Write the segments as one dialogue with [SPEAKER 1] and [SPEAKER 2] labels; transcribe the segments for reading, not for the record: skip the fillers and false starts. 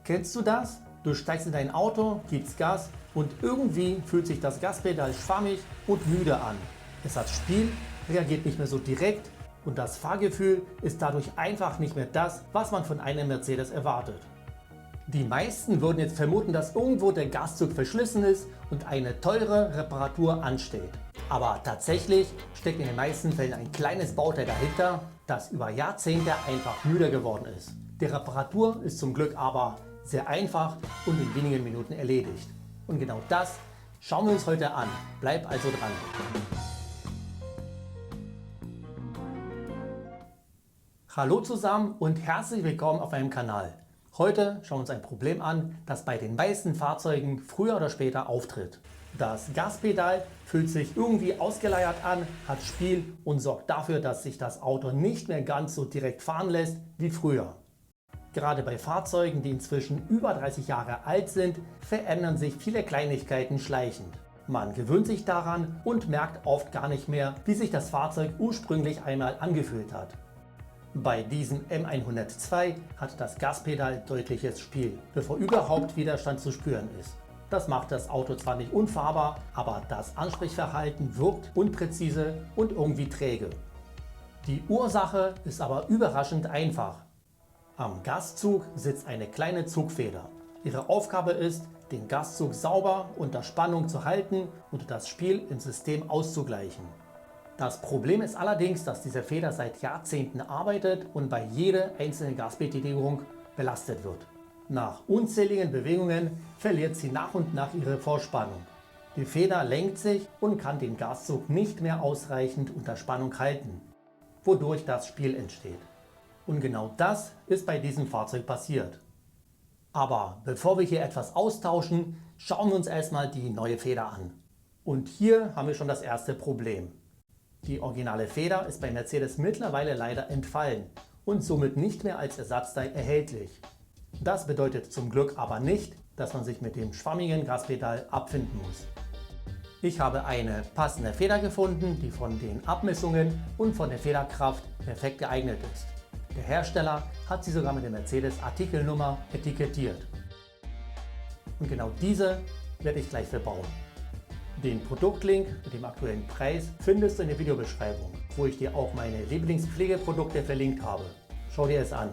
[SPEAKER 1] Kennst du das? Du steigst in dein Auto, gibst Gas und irgendwie fühlt sich das Gaspedal schwammig und müde an. Es hat Spiel, reagiert nicht mehr so direkt und das Fahrgefühl ist dadurch einfach nicht mehr das, was man von einem Mercedes erwartet. Die meisten würden jetzt vermuten, dass irgendwo der Gaszug verschlissen ist und eine teure Reparatur ansteht. Aber tatsächlich steckt in den meisten Fällen ein kleines Bauteil dahinter, das über Jahrzehnte einfach müde geworden ist. Die Reparatur ist zum Glück aber sehr einfach und in wenigen Minuten erledigt. Und genau das schauen wir uns heute an. Bleib also dran. Hallo zusammen und herzlich willkommen auf meinem Kanal. Heute schauen wir uns ein Problem an, das bei den meisten Fahrzeugen früher oder später auftritt. Das Gaspedal fühlt sich irgendwie ausgeleiert an, hat Spiel und sorgt dafür, dass sich das Auto nicht mehr ganz so direkt fahren lässt wie früher. Gerade bei Fahrzeugen, die inzwischen über 30 Jahre alt sind, verändern sich viele Kleinigkeiten schleichend. Man gewöhnt sich daran und merkt oft gar nicht mehr, wie sich das Fahrzeug ursprünglich einmal angefühlt hat. Bei diesem M102 hat das Gaspedal deutliches Spiel, bevor überhaupt Widerstand zu spüren ist. Das macht das Auto zwar nicht unfahrbar, aber das Ansprechverhalten wirkt unpräzise und irgendwie träge. Die Ursache ist aber überraschend einfach. Am Gaszug sitzt eine kleine Zugfeder. Ihre Aufgabe ist, den Gaszug sauber unter Spannung zu halten und das Spiel im System auszugleichen. Das Problem ist allerdings, dass diese Feder seit Jahrzehnten arbeitet und bei jeder einzelnen Gasbetätigung belastet wird. Nach unzähligen Bewegungen verliert sie nach und nach ihre Vorspannung. Die Feder lenkt sich und kann den Gaszug nicht mehr ausreichend unter Spannung halten, wodurch das Spiel entsteht. Und genau das ist bei diesem Fahrzeug passiert. Aber bevor wir hier etwas austauschen, schauen wir uns erstmal die neue Feder an. Und hier haben wir schon das erste Problem. Die originale Feder ist bei Mercedes mittlerweile leider entfallen und somit nicht mehr als Ersatzteil erhältlich. Das bedeutet zum Glück aber nicht, dass man sich mit dem schwammigen Gaspedal abfinden muss. Ich habe eine passende Feder gefunden, die von den Abmessungen und von der Federkraft perfekt geeignet ist. Der Hersteller hat sie sogar mit der Mercedes Artikelnummer etikettiert. Und genau diese werde ich gleich verbauen. Den Produktlink mit dem aktuellen Preis findest du in der Videobeschreibung, wo ich dir auch meine Lieblingspflegeprodukte verlinkt habe. Schau dir es an.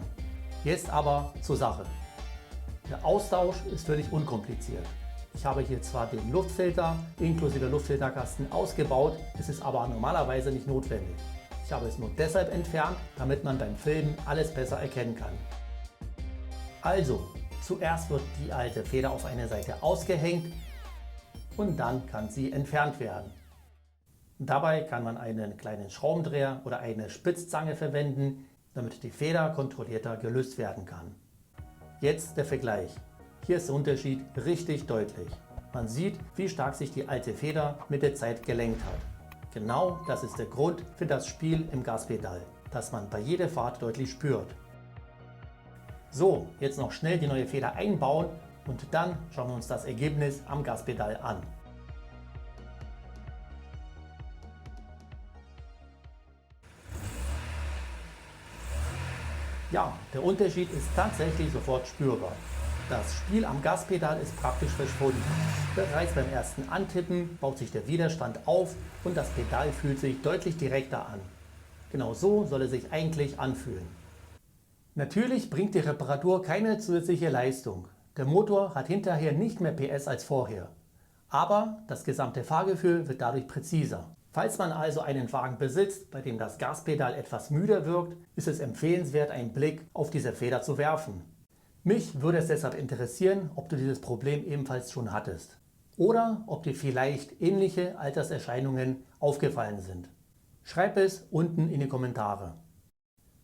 [SPEAKER 1] Jetzt aber zur Sache. Der Austausch ist völlig unkompliziert. Ich habe hier zwar den Luftfilter inklusive Luftfilterkasten ausgebaut, es ist aber normalerweise nicht notwendig. Ich habe es nur deshalb entfernt, damit man beim Filmen alles besser erkennen kann. Also, zuerst wird die alte Feder auf eine Seite ausgehängt und dann kann sie entfernt werden. Dabei kann man einen kleinen Schraubendreher oder eine Spitzzange verwenden, damit die Feder kontrollierter gelöst werden kann. Jetzt der Vergleich. Hier ist der Unterschied richtig deutlich. Man sieht, wie stark sich die alte Feder mit der Zeit gelenkt hat. Genau das ist der Grund für das Spiel im Gaspedal, das man bei jeder Fahrt deutlich spürt. So, jetzt noch schnell die neue Feder einbauen und dann schauen wir uns das Ergebnis am Gaspedal an. Ja, der Unterschied ist tatsächlich sofort spürbar. Das Spiel am Gaspedal ist praktisch verschwunden. Bereits beim ersten Antippen baut sich der Widerstand auf und das Pedal fühlt sich deutlich direkter an. Genau so soll es sich eigentlich anfühlen. Natürlich bringt die Reparatur keine zusätzliche Leistung. Der Motor hat hinterher nicht mehr PS als vorher. Aber das gesamte Fahrgefühl wird dadurch präziser. Falls man also einen Wagen besitzt, bei dem das Gaspedal etwas müder wirkt, ist es empfehlenswert, einen Blick auf diese Feder zu werfen. Mich würde es deshalb interessieren, ob du dieses Problem ebenfalls schon hattest. Oder ob dir vielleicht ähnliche Alterserscheinungen aufgefallen sind. Schreib es unten in die Kommentare.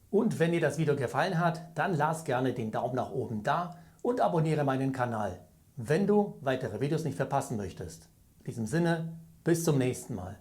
[SPEAKER 1] Und wenn dir das Video gefallen hat, dann lass gerne den Daumen nach oben da und abonniere meinen Kanal, wenn du weitere Videos nicht verpassen möchtest. In diesem Sinne, bis zum nächsten Mal.